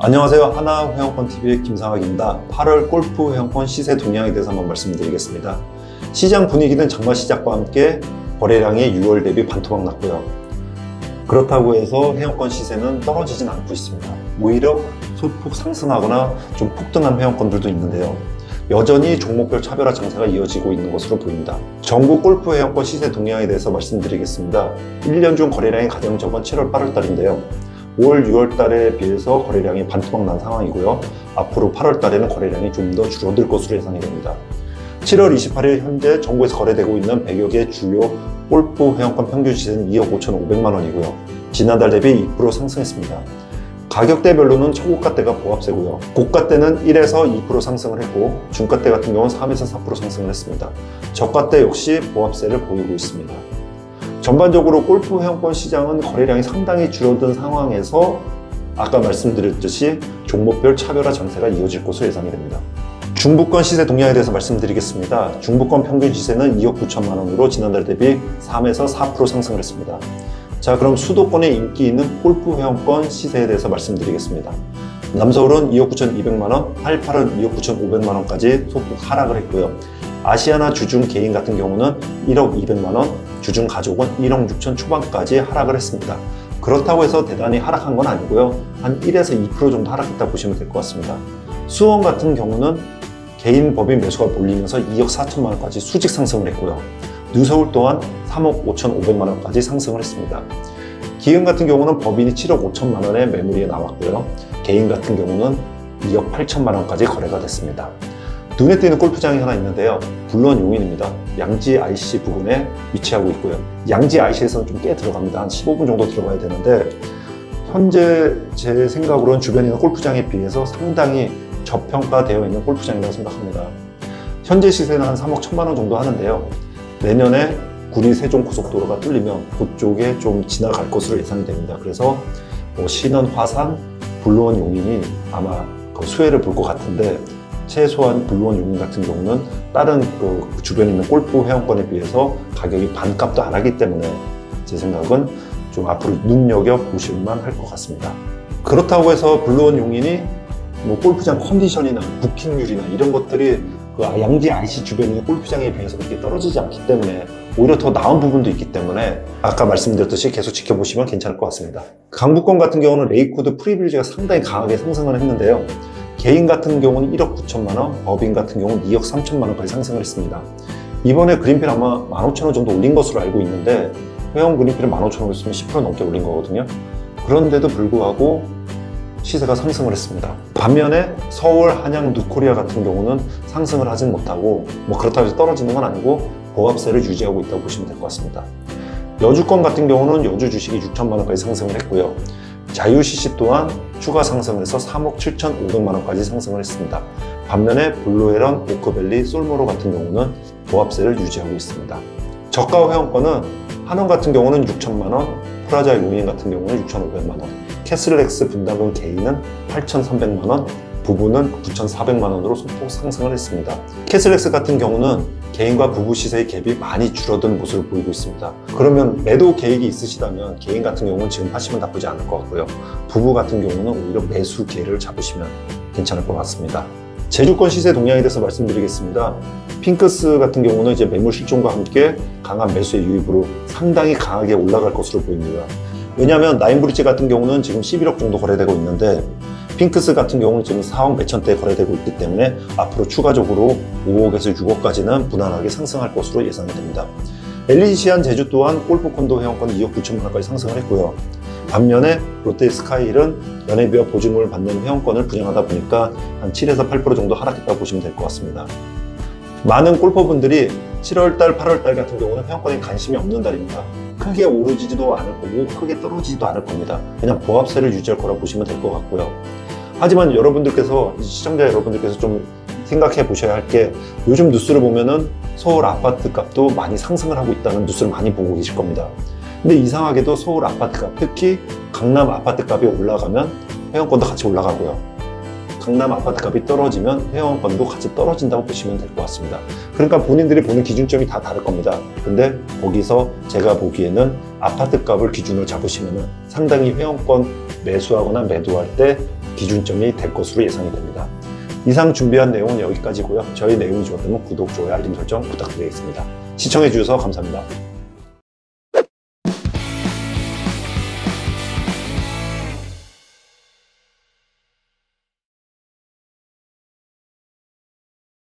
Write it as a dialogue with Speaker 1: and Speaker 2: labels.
Speaker 1: 안녕하세요. 하나회원권TV의 김상학입니다. 8월 골프 회원권 시세 동향에 대해서 한번 말씀드리겠습니다. 시장 분위기는 장마 시작과 함께 거래량이 6월 대비 반토막 났고요. 그렇다고 해서 회원권 시세는 떨어지진 않고 있습니다. 오히려 소폭 상승하거나 좀 폭등한 회원권들도 있는데요. 여전히 종목별 차별화 장세가 이어지고 있는 것으로 보입니다. 전국 골프 회원권 시세 동향에 대해서 말씀드리겠습니다. 1년 중 거래량이 가장 적은 7월, 8월 달인데요. 5월, 6월 달에 비해서 거래량이 반토막 난 상황이고요. 앞으로 8월 달에는 거래량이 좀 더 줄어들 것으로 예상이 됩니다. 7월 28일 현재 전국에서 거래되고 있는 100여 개 주요 골프 회원권 평균 시세는 2억 5,500만 원이고요. 지난달 대비 2% 상승했습니다. 가격대별로는 초고가대가 보합세고요. 고가대는 1에서 2% 상승을 했고 중가대 같은 경우는 3에서 4% 상승을 했습니다. 저가대 역시 보합세를 보이고 있습니다. 전반적으로 골프 회원권 시장은 거래량이 상당히 줄어든 상황에서 아까 말씀드렸듯이 종목별 차별화 장세가 이어질 것으로 예상이 됩니다. 중부권 시세 동향에 대해서 말씀드리겠습니다. 중부권 평균 시세는 2억 9천만 원으로 지난달 대비 3에서 4% 상승을 했습니다. 자, 그럼 수도권에 인기 있는 골프 회원권 시세에 대해서 말씀드리겠습니다. 남서울은 2억 9,200만 원, 88은 2억 9,500만 원까지 소폭 하락을 했고요. 아시아나 주중 개인 같은 경우는 1억 200만 원, 주중 가족은 1억 6천 초반까지 하락을 했습니다. 그렇다고 해서 대단히 하락한 건 아니고요. 한 1에서 2% 정도 하락했다 보시면 될 것 같습니다. 수원 같은 경우는 개인 법인 매수가 몰리면서 2억 4천만 원까지 수직 상승을 했고요. 뉴서울 또한 3억 5,500만 원까지 상승을 했습니다. 기흥 같은 경우는 법인이 7억 5천만 원의 매물이 나왔고요. 개인 같은 경우는 2억 8천만 원까지 거래가 됐습니다. 눈에 띄는 골프장이 하나 있는데요. 불루원 용인입니다. 양지 IC 부근에 위치하고 있고요. 양지 IC에서는 좀 꽤 들어갑니다. 한 15분 정도 들어가야 되는데 현재 제 생각으로는 주변에 있는 골프장에 비해서 상당히 저평가되어 있는 골프장이라고 생각합니다. 현재 시세는 한 3억 1천만 원 정도 하는데요. 내년에 구리 세종 고속도로가 뚫리면 그쪽에 좀 지나갈 것으로 예상이 됩니다. 그래서 신원, 화산, 불루원 용인이 아마 수혜를 볼 것 같은데 최소한 불루원 용인 같은 경우는 다른 그 주변에 있는 골프 회원권에 비해서 가격이 반값도 안 하기 때문에 제 생각은 좀 앞으로 눈여겨보실만 할 것 같습니다. 그렇다고 해서 불루원 용인이 골프장 컨디션이나 부킹률이나 이런 것들이 그 양지 IC 주변에 있는 골프장에 비해서 그렇게 떨어지지 않기 때문에 오히려 더 나은 부분도 있기 때문에 아까 말씀드렸듯이 계속 지켜보시면 괜찮을 것 같습니다. 강북권 같은 경우는 레이코드 프리빌리지가 상당히 강하게 상승을 했는데요. 개인 같은 경우는 1억 9천만 원, 법인 같은 경우는 2억 3천만 원까지 상승을 했습니다. 이번에 그린필 아마 15,000원 정도 올린 것으로 알고 있는데 회원 그린필은 15,000원이었으면 10% 넘게 올린 거거든요. 그런데도 불구하고 시세가 상승을 했습니다. 반면에 서울, 한양, 누코리아 같은 경우는 상승을 하진 못하고 그렇다고 해서 떨어지는 건 아니고 보합세를 유지하고 있다고 보시면 될 것 같습니다. 여주권 같은 경우는 여주 주식이 6천만 원까지 상승을 했고요. 자유CC 또한 추가 상승을 해서 3억 7,500만 원까지 상승을 했습니다. 반면에 블루헤런, 오크밸리, 솔모로 같은 경우는 보합세를 유지하고 있습니다. 저가 회원권은 한원 같은 경우는 6천만 원, 프라자 용인 같은 경우는 6,500만 원, 캐슬렉스 분담금 개인은 8,300만 원, 부부는 9,400만 원으로 소폭 상승을 했습니다. 캐슬렉스 같은 경우는 개인과 부부 시세의 갭이 많이 줄어든 모습을 보이고 있습니다. 그러면 매도 계획이 있으시다면 개인 같은 경우는 지금 하시면 나쁘지 않을 것 같고요. 부부 같은 경우는 오히려 매수 기회를 잡으시면 괜찮을 것 같습니다. 제주권 시세 동향에 대해서 말씀드리겠습니다. 핑크스 같은 경우는 이제 매물 실종과 함께 강한 매수의 유입으로 상당히 강하게 올라갈 것으로 보입니다. 왜냐하면 나인브릿지 같은 경우는 지금 11억 정도 거래되고 있는데 핑크스 같은 경우는 지금 4억 몇천대에 거래되고 있기 때문에 앞으로 추가적으로 5억에서 6억까지는 무난하게 상승할 것으로 예상이 됩니다. 엘리시안 제주 또한 골프 콘도 회원권 2억 9천만 원까지 상승을 했고요. 반면에 롯데 스카이힐은 연회비와 보증금을 받는 회원권을 분양하다 보니까 한 7에서 8% 정도 하락했다고 보시면 될 것 같습니다. 많은 골퍼분들이 7월달, 8월달 같은 경우는 회원권에 관심이 없는 달입니다. 크게 오르지도 않을 거고 크게 떨어지지도 않을 겁니다. 그냥 보합세를 유지할 거라고 보시면 될 것 같고요. 하지만 여러분들께서, 시청자 여러분들께서 좀 생각해 보셔야 할 게 요즘 뉴스를 보면은 서울 아파트 값도 많이 상승을 하고 있다는 뉴스를 많이 보고 계실 겁니다. 근데 이상하게도 서울 아파트 값, 특히 강남 아파트 값이 올라가면 회원권도 같이 올라가고요. 강남 아파트 값이 떨어지면 회원권도 같이 떨어진다고 보시면 될 것 같습니다. 그러니까 본인들이 보는 기준점이 다 다를 겁니다. 근데 거기서 제가 보기에는 아파트 값을 기준으로 잡으시면 상당히 회원권 매수하거나 매도할 때 기준점이 될 것으로 예상이 됩니다. 이상 준비한 내용은 여기까지고요. 저희 내용이 좋았다면 구독, 좋아요, 알림 설정 부탁드리겠습니다. 시청해 주셔서 감사합니다.